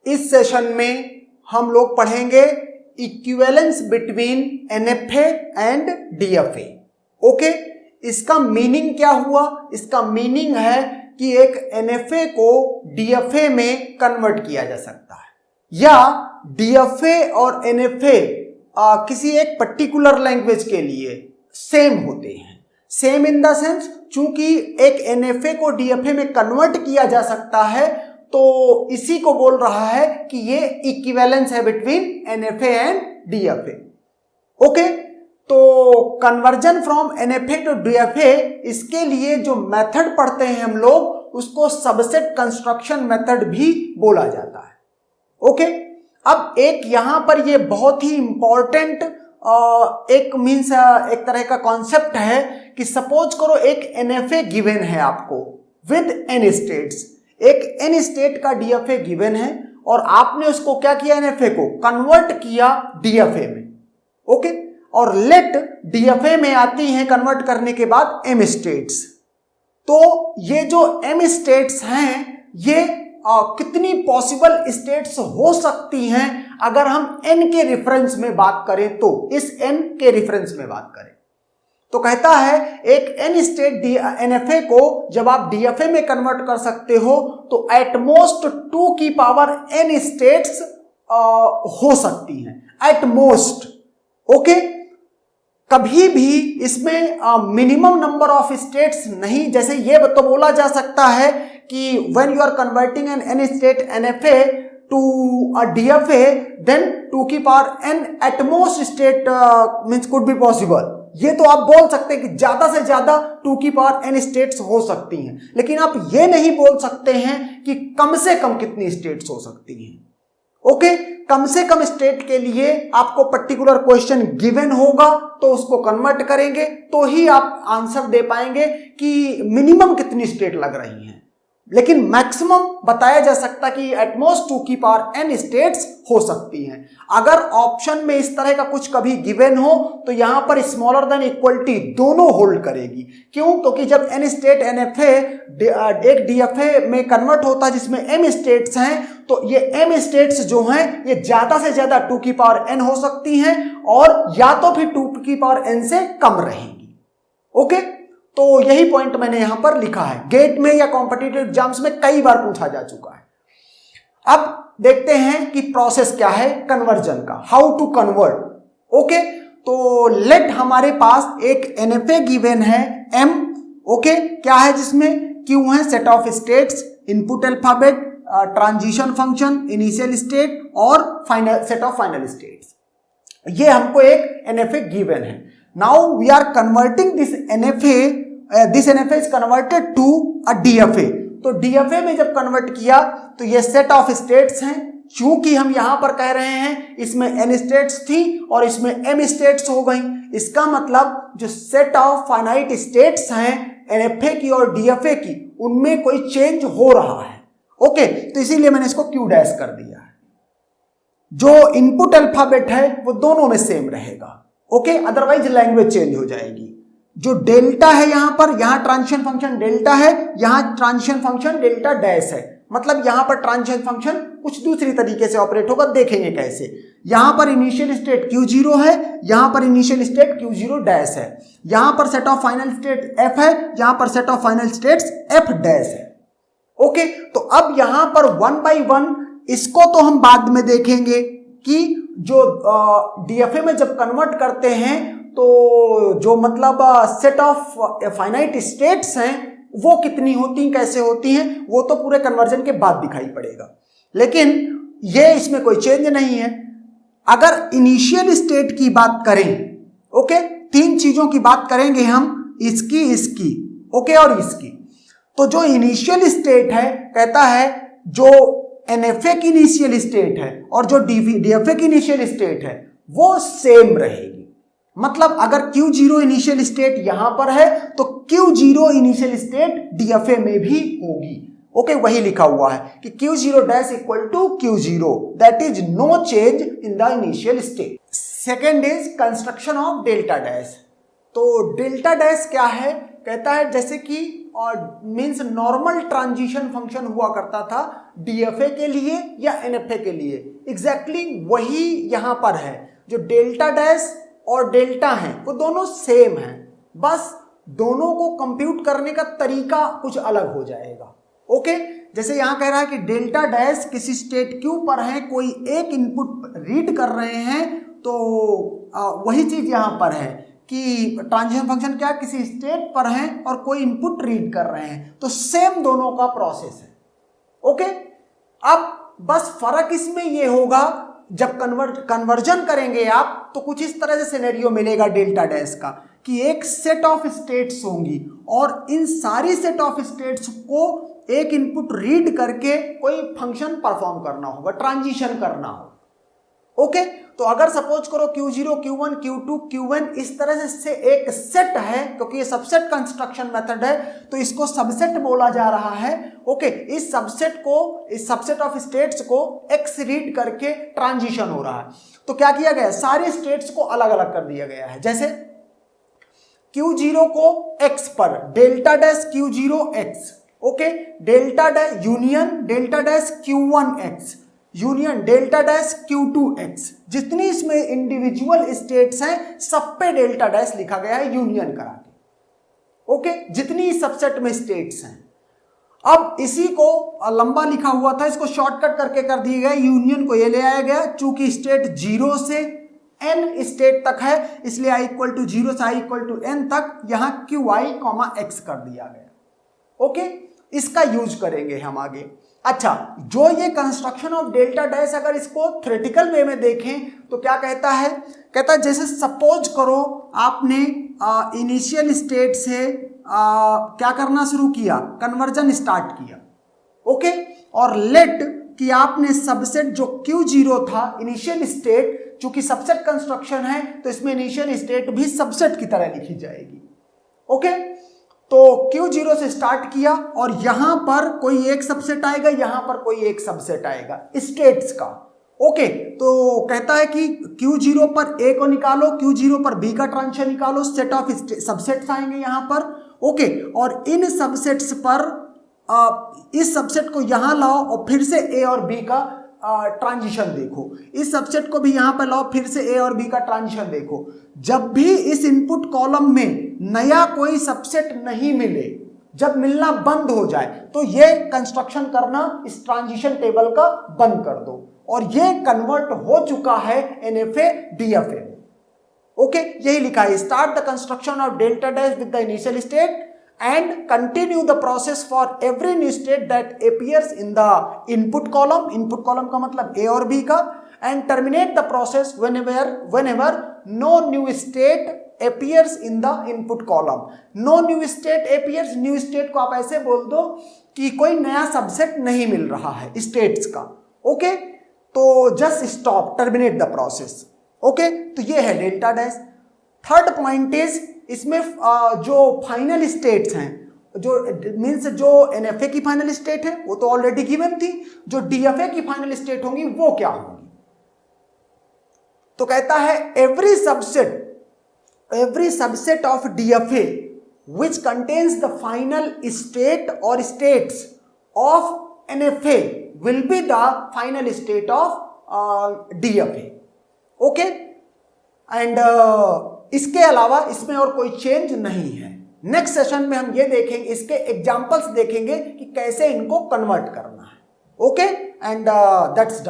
इस सेशन में हम लोग पढ़ेंगे equivalence between NFA and DFA। Okay, इसका मीनिंग क्या हुआ? इसका मीनिंग है कि एक NFA को DFA में कन्वर्ट किया जा सकता है, या DFA और NFA किसी एक पर्टिकुलर लैंग्वेज के लिए सेम होते हैं। सेम इन द सेंस, चूंकि एक NFA को DFA में कन्वर्ट किया जा सकता है तो इसी को बोल रहा है कि ये इक्विवेलेंस है between NFA and DFA। Okay, तो conversion from NFA to DFA, इसके लिए जो मेथड पढ़ते हैं हम लोग उसको सबसेट कंस्ट्रक्शन मेथड भी बोला जाता है। ओके, अब एक यहां पर ये बहुत ही इंपॉर्टेंट एक तरह का कॉन्सेप्ट है कि सपोज करो एक NFA गिवन है आपको विद N स्टेट्स, एक N स्टेट का DFA गिवन है और आपने उसको क्या किया, NFA को कन्वर्ट किया DFA में। ओके, और लेट DFA में आती हैं कन्वर्ट करने के बाद M स्टेट्स। तो ये जो M स्टेट्स हैं ये कितनी पॉसिबल स्टेट्स हो सकती हैं अगर हम N के रेफरेंस में बात करें, तो इस N के रेफरेंस में बात करें तो कहता है एक N स्टेट NFA को जब आप DFA में कन्वर्ट कर सकते हो तो एट मोस्ट 2 की पावर N स्टेट्स हो सकती हैं, एट मोस्ट। ओके, कभी भी इसमें मिनिमम नंबर ऑफ स्टेट्स नहीं, जैसे ये तो बोला जा सकता है कि when you are converting an N state NFA to a DFA then 2 की power N at most state means could be possible. ये तो आप बोल सकते हैं कि ज्यादा से ज्यादा 2 की पावर N स्टेट्स हो सकती हैं, लेकिन आप ये नहीं बोल सकते हैं कि कम से कम कितनी स्टेट्स हो सकती हैं। ओके, कम से कम स्टेट के लिए आपको पर्टिकुलर क्वेश्चन गिवन होगा तो उसको कन्वर्ट करेंगे तो ही आप आंसर दे पाएंगे कि मिनिमम कितनी स्टेट लग रही हैं, लेकिन मैक्सिमम बताया जा सकता कि एटमोस्ट 2 की पावर N स्टेट्स हो सकती हैं। अगर ऑप्शन में इस तरह का कुछ कभी गिवन हो तो यहां पर स्मॉलर देन इक्वलिटी दोनों होल्ड करेगी। क्यों? क्योंकि जब N स्टेट NFA एक DFA में कन्वर्ट होता है जिसमें M स्टेट्स हैं, तो ये M स्टेट्स जो हैं ये ज्यादा से ज्यादा 2 की पावर N हो सकती हैं और या तो फिर 2 की पावर N से कम रहेंगी। ओके, तो यही पॉइंट मैंने यहां पर लिखा है, गेट में या कॉम्पिटिटिव एग्जाम्स में कई बार पूछा जा चुका है। अब देखते हैं कि प्रोसेस क्या है कन्वर्जन का, हाउ टू कन्वर्ट। ओके, तो लेट हमारे पास एक NFA गिवन है M। ओके, क्या है जिसमें Q है set of states, input alphabet, transition function, initial state और final set of final states. ये हमको एक NFA गिवन है। Now we are converting this NFA. This NFA is converted to a DFA. तो DFA में जब convert किया तो ये सेट ऑफ स्टेट्स हैं। चूंकि हम यहां पर कह रहे हैं इसमें N स्टेट्स थी और इसमें M स्टेट्स हो गई, इसका मतलब जो सेट ऑफ फाइनाइट स्टेट्स हैं NFA की और DFA की, उनमें कोई चेंज हो रहा है। ओके, तो इसीलिए मैंने इसको Q डैश कर दिया है। जो इनपुट अल्फाबेट है वो दोनों में सेम रहेगा। ओके, अदरवाइज लैंग्वेज चेंज हो जाएगी। जो डेल्टा है यहां पर, यहां ट्रांजिशन फंक्शन डेल्टा है, यहां ट्रांजिशन फंक्शन डेल्टा डैश है, मतलब यहां पर ट्रांजिशन फंक्शन कुछ दूसरी तरीके से ऑपरेट होगा, देखेंगे कैसे। यहां पर इनिशियल स्टेट Q0 है, यहां पर इनिशियल स्टेट Q0 डैश है, यहां पर set of final state F है, यहां पर set of final states F dash है। ओके, तो अब यहां पर 1 बाई 1 इसको तो हम बाद में देखेंगे कि जो DFA में जब कन्वर्ट करते हैं तो जो मतलब सेट ऑफ फाइनाइट स्टेट्स हैं वो कितनी होती हैं, कैसे होती हैं, वो तो पूरे कन्वर्जन के बाद दिखाई पड़ेगा। लेकिन ये इसमें कोई चेंज नहीं है। अगर इनिशियल स्टेट की बात करें, ओके, 3 चीजों की बात करेंगे हम, इसकी ओके और इसकी। तो जो इनिशियल स्टेट है कहता है जो NFA की इनिशियल स्टेट है और जो DFA की इनिशियल स्टेट है वो सेम रहेगी। मतलब अगर Q0 इनिशियल स्टेट यहां पर है तो Q0 इनिशियल स्टेट DFA में भी होगी। ओके, वही लिखा हुआ है कि Q0 dash equal to Q0, that is no change in the initial state. Second is construction of delta dash. तो डेल्टा डैश क्या है? कहता है जैसे कि और मींस नॉर्मल ट्रांजिशन फंक्शन हुआ करता था डीएफए के लिए या एनएफए के लिए, एग्जैक्टली वही यहां पर है। जो डेल्टा डैश और डेल्टा है वो दोनों सेम हैं, बस दोनों को कंप्यूट करने का तरीका कुछ अलग हो जाएगा। ओके, जैसे यहां कह रहा है कि डेल्टा डैश किसी स्टेट क्यू पर है, कोई एक इनपुट रीड कर रहे हैं, तो वही चीज यहां पर है कि ट्रांजिशन फंक्शन क्या किसी स्टेट पर है और कोई इनपुट रीड कर रहे हैं, तो सेम दोनों का प्रोसेस है। ओके, अब बस फर्क इसमें यह होगा जब कन्वर्जन करेंगे आप तो कुछ इस तरह से सिनेरियो मिलेगा डेल्टा डैश का कि एक सेट ऑफ स्टेट्स होंगी और इन सारी सेट ऑफ स्टेट्स को एक इनपुट रीड करके कोई फंक्शन परफॉर्म करना होगा, ट्रांजिशन करना होगा। ओके, तो अगर सपोज करो Q0, Q1, Q2, Qn इस तरह से एक सेट है, क्योंकि ये सबसेट कंस्ट्रक्शन मेथड है तो इसको सबसेट बोला जा रहा है। ओके, इस सबसेट ऑफ स्टेट्स को x रीड करके ट्रांजिशन हो रहा है, तो क्या किया गया, सारे स्टेट्स को अलग अलग कर दिया गया है। जैसे Q0 को x पर delta dash Q0 x, okay, delta dash union delta dash Q1 x union delta dash Q2 x, जितनी इसमें इंडिविजुअल स्टेट्स हैं सब पे डेल्टा डैश लिखा गया है यूनियन करा के। ओके, जितनी सबसेट में स्टेट्स हैं। अब इसी को लंबा लिखा हुआ था, इसको शॉर्टकट करके कर दिया गया, यूनियन को ये ले आया गया, चूंकि स्टेट 0 से n स्टेट तक है इसलिए i इक्वल टू 0 से i इक्वल टू n तक यहां qi, x कर दिया गया। ओके, इसका यूज करेंगे हम आगे। अच्छा, जो ये कंस्ट्रक्शन ऑफ डेल्टा डैश अगर इसको थ्योरेटिकल वे में देखें तो क्या कहता है, कहता है जैसे सपोज करो आपने इनिशियल स्टेट से क्या करना शुरू किया, कन्वर्जन स्टार्ट किया। ओके, और लेट कि आपने सबसेट जो Q0 था इनिशियल स्टेट, चूंकि सबसेट कंस्ट्रक्शन है तो इसमें इनिशियल स्टेट भी सबसेट की तरह लिखी जाएगी। ओके, तो Q0 से स्टार्ट किया और यहां पर कोई एक सबसेट आएगा, यहां पर कोई एक सबसेट आएगा स्टेट्स का। ओके, तो कहता है कि Q0 पर A को निकालो, Q0 पर B का ट्रांजिशन निकालो, सेट ऑफ सबसेट्स आएंगे यहां पर। ओके, और इन सबसेट्स पर इस सबसेट को यहां लाओ और फिर से A और B का ट्रांजिशन देखो, इस सबसेट को भी यहां पर लाओ, फिर से A और B का ट्रांजिशन देखो। जब भी इस इनपुट कॉलम में नया कोई सबसेट नहीं मिले, जब मिलना बंद हो जाए तो ये कंस्ट्रक्शन करना इस ट्रांजिशन टेबल का बंद कर दो और ये कन्वर्ट हो चुका है NFA DFA में। ओके, यही लिखा है, start the construction of delta dash with the initial state and continue the process for every new state that appears in the input column का मतलब A और B का, and terminate the process whenever no new state appears in the input column। no new state appears, new state को आप ऐसे बोल दो कि कोई नया सबसेट नहीं मिल रहा है स्टेट्स का। ओके, तो just stop, terminate the process. Okay, तो ये है delta dash. Third point is इसमें जो फाइनल स्टेट्स हैं, जो मीन्स जो NFA की फाइनल स्टेट है वो तो ऑलरेडी गिवन थी, जो DFA की फाइनल स्टेट होंगी वो क्या होंगी, तो कहता है every subset of DFA which contains the final state or states of NFA will be the final state of DFA। Okay, and इसके अलावा इसमें और कोई चेंज नहीं है। नेक्स्ट सेशन में हम ये देखेंगे, इसके एग्जांपल्स देखेंगे कि कैसे इनको कन्वर्ट करना है। Okay, and that's done.